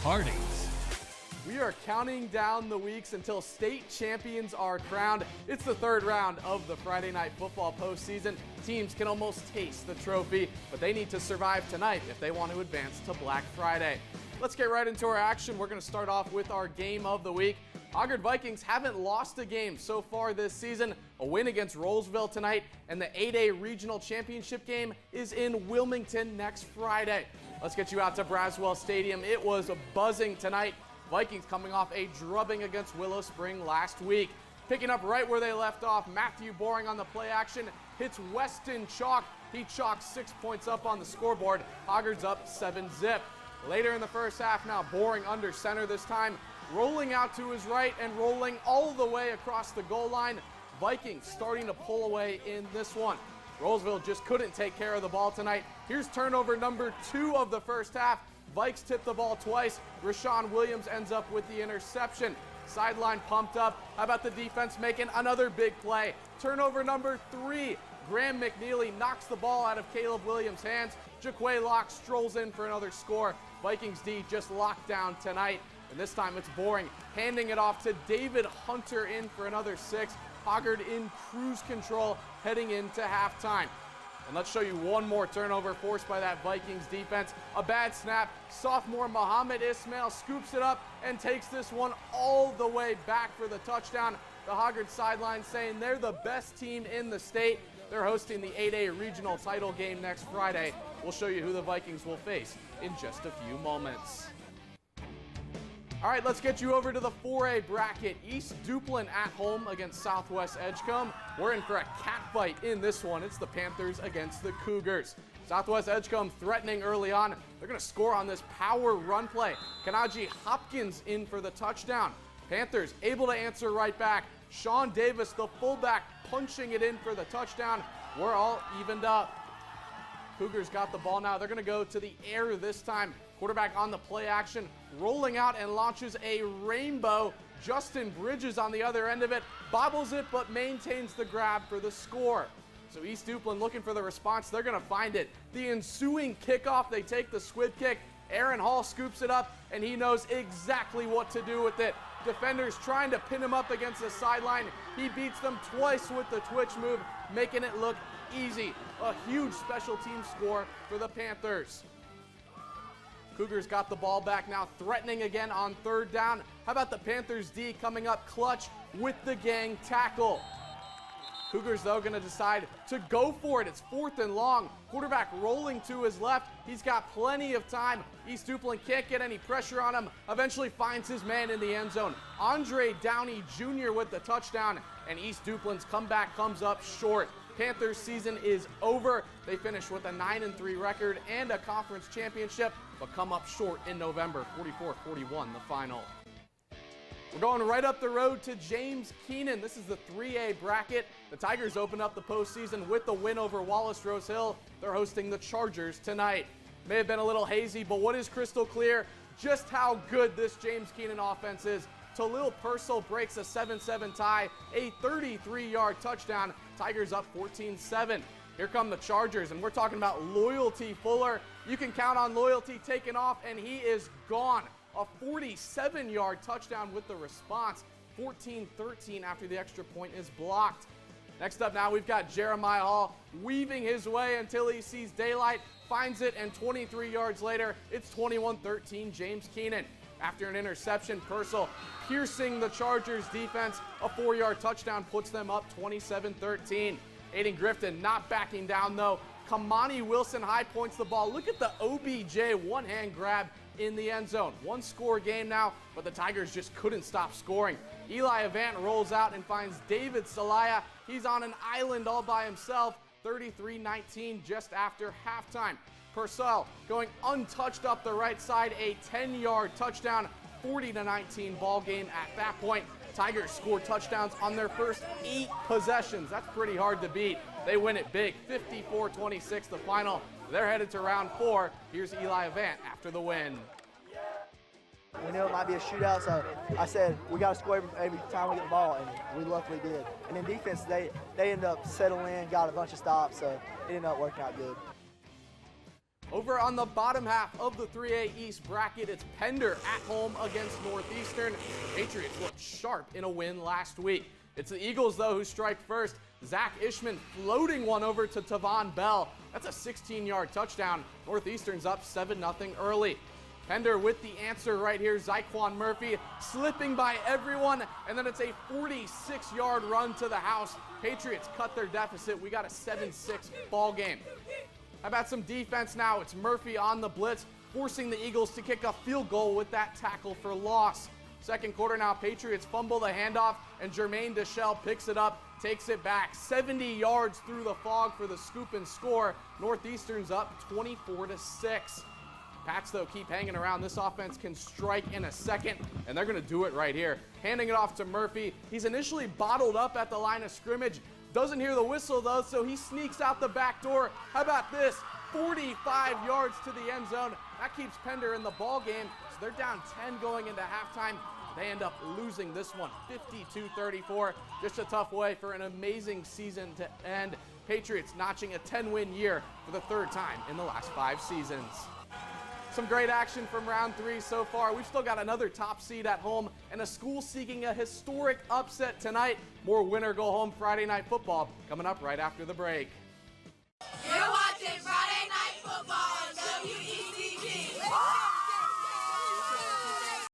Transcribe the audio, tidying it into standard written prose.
Hardings. We are counting down the weeks until state champions are crowned. It's the third round of the Friday Night Football postseason. Teams can almost taste the trophy, but they need to survive tonight if they want to advance to Black Friday. Let's get right into our action. We're going to start off with our game of the week. Hoggard Vikings haven't lost a game so far this season. A win against Rolesville tonight, and the 8A Regional Championship game is in Wilmington next Friday. Let's get you out to Braswell Stadium. It was buzzing tonight. Vikings coming off a drubbing against Willow Spring last week. Picking up right where they left off, Matthew Boring on the play action hits Weston Chalk. He chalks 6 points up on the scoreboard. Hoggard's up 7-zip. Later in the first half now, Boring under center this time, rolling out to his right and rolling all the way across the goal line. Vikings starting to pull away in this one. Rolesville just couldn't take care of the ball tonight. Here's turnover number 2 of the first half. Vikes tip the ball twice. Rashawn Williams ends up with the interception. Sideline pumped up. How about the defense making another big play? Turnover number 3. Graham McNeely knocks the ball out of Caleb Williams' hands. Jaquay Locke strolls in for another score. Vikings D just locked down tonight. And this time it's Boring, handing it off to David Hunter in for another 6. Hoggard in cruise control heading into halftime. And let's show you one more turnover forced by that Vikings defense. A bad snap. Sophomore Muhammad Ismail scoops it up and takes this one all the way back for the touchdown. The Hoggard sideline saying they're the best team in the state. They're hosting the 8A regional title game next Friday. We'll show you who the Vikings will face in just a few moments. All right, let's get you over to the 4A bracket. East Duplin at home against Southwest Edgecombe. We're in for a cat fight in this one. It's the Panthers against the Cougars. Southwest Edgecombe threatening early on. They're going to score on this power run play. Kanaji Hopkins in for the touchdown. Panthers able to answer right back. Sean Davis, the fullback, punching it in for the touchdown. We're all evened up. Cougars got the ball now. They're going to go to the air this time. Quarterback on the play action, rolling out and launches a rainbow. Justin Bridges on the other end of it, bobbles it, but maintains the grab for the score. So East Duplin looking for the response. They're going to find it. The ensuing kickoff, they take the squib kick. Aaron Hall scoops it up, and he knows exactly what to do with it. Defenders trying to pin him up against the sideline. He beats them twice with the twitch move, making it look easy. A huge special team score for the Panthers. Cougars got the ball back now, threatening again on third down. How about the Panthers D coming up clutch with the gang tackle? Cougars, though, going to decide to go for it. It's 4th and long. Quarterback rolling to his left. He's got plenty of time. East Duplin can't get any pressure on him. Eventually finds his man in the end zone. Andre Downey Jr. with the touchdown, and East Duplin's comeback comes up short. Panthers season is over. They finish with a 9-3 record and a conference championship, but come up short in November, 44-41 the final. We're going right up the road to James Keenan. This is the 3A bracket. The Tigers open up the postseason with the win over Wallace Rose Hill. They're hosting the Chargers tonight. May have been a little hazy, but what is crystal clear? Just how good this James Keenan offense is. Talil Purcell breaks a 7-7 tie, a 33-yard touchdown. Tigers up 14-7. Here come the Chargers, and we're talking about Loyalty Fuller. You can count on Loyalty taking off, and he is gone. A 47-yard touchdown with the response. 14-13 after the extra point is blocked. Next up now, we've got Jeremiah Hall weaving his way until he sees daylight, finds it, and 23 yards later, it's 21-13 James Keenan. After an interception, Purcell piercing the Chargers defense. A 4-yard touchdown puts them up 27-13. Aiden Grifton not backing down, though. Kamani Wilson high points the ball. Look at the OBJ one-hand grab in the end zone. One score game now, but the Tigers just couldn't stop scoring. Eli Avant rolls out and finds David Salaya. He's on an island all by himself. 33-19 just after halftime. Purcell going untouched up the right side, a 10-yard touchdown. 40-19 ball game at that point. Tigers scored touchdowns on their first 8 possessions. That's pretty hard to beat. They win it big, 54-26 the final. They're headed to round 4. Here's Eli Avant after the win. We knew it might be a shootout, so I said we got to score every time we get the ball, and we luckily did. And in defense, they ended up settling in, got a bunch of stops, so it ended up working out good. Over on the bottom half of the 3A East bracket, it's Pender at home against Northeastern. Patriots looked sharp in a win last week. It's the Eagles, though, who strike first. Zach Ishman floating one over to Tavon Bell. That's a 16-yard touchdown. Northeastern's up 7-0 early. Pender with the answer right here. Zyquan Murphy slipping by everyone, and then it's a 46-yard run to the house. Patriots cut their deficit. We got a 7-6 ball game. How about some defense now? It's Murphy on the blitz, forcing the Eagles to kick a field goal with that tackle for loss. Second quarter now, Patriots fumble the handoff, and Jermaine Deschelle picks it up, takes it back 70 yards through the fog for the scoop and score. Northeastern's up 24-6. Pats, though, keep hanging around. This offense can strike in a second, and they're going to do it right here. Handing it off to Murphy. He's initially bottled up at the line of scrimmage. Doesn't hear the whistle, though, so he sneaks out the back door. How about this? 45 yards to the end zone. That keeps Pender in the ball game. So they're down 10 going into halftime. They end up losing this one 52-34. Just a tough way for an amazing season to end. Patriots notching a 10-win year for the third time in the last 5 seasons. Some great action from round 3 so far. We've still got another top seed at home and a school seeking a historic upset tonight. More winner go home Friday Night Football coming up right after the break. You're watching Friday Night Football on WECG.